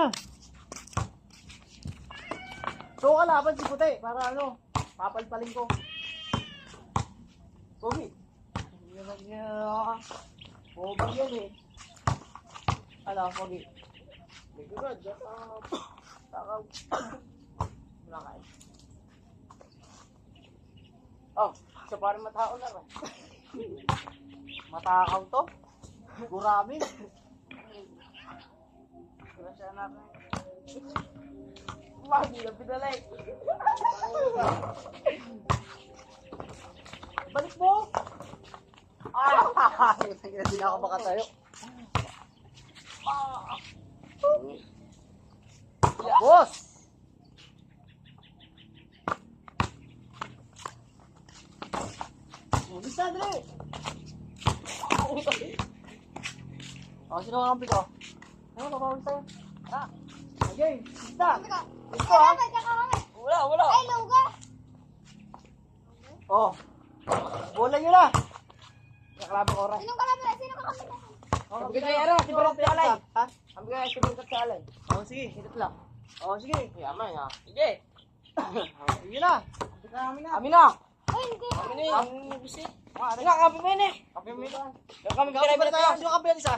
na. So, kalaban si puti. Para ano, papalpalin ko. Pogi. Hindi naman niya. Pogi yan eh. Ano, Pogi? May gagad. Takaw. Wala kayo. Oh, siya parang matakaw na rin. Matakaw to? Guramin. Kaya siya na rin. Magi na pinalay. Balik mo! Ah! Hindi na ako makatayo. Boss! Bisa, Dre! Sino ang kampi ko? Ano, papawin tayo? Okay, bisa! Ito Wala! Ay, luga! Oh! Bola nyo na! Nakalabang ko oras. Sino kalaban? Sino kalaban? Ang bigay ano, si Barok sa alay. Ha? Ang bigay si Barok sa alay. Oh, sige, hidot lang. Oh, sige. Yaman nga. Sige. Sige na. Amin na. Ay, hindi. Amin na. Amin na busi. Nga, kami mo yun eh. Kami mo yun. Kami pinay tayo. Sino kami yan isa?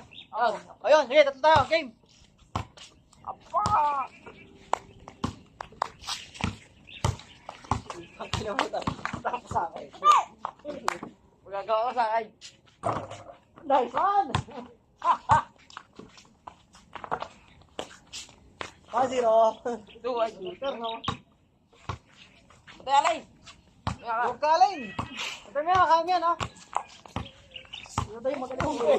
Ayun, sige, tatlo tayo. Game. Apa! Ang kinabutan. Tapos sa akin. Magagawa ko sa akin. Nice one! 1-0. Ito ay shooter, no? Ito alay! Huwag ka alay! Ito mo yan, kami yan, ha? Ito tayo magaling mo.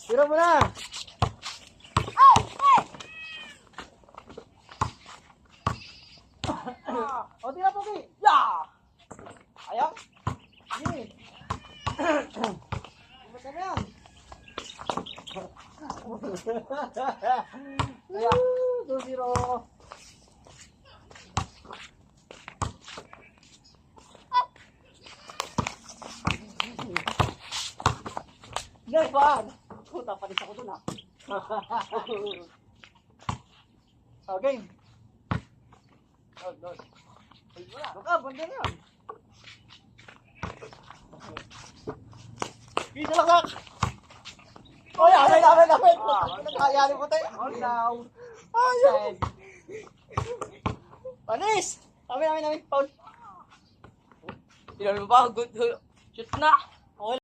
Tira mo na! O, tira po, Ki! Yeah! Ayaw? Sige! Basta na yan! 2-0! Guys, paan? Puta, palis ako dun, ha? Okay. Good. Baka, banda na yan. Bisa lang. Oh, yaman. Nagkayari mo tayo. Oh, no. Ayaw. Panis. Amin. Paul. Tinalo mo ba? Good. Shoot na.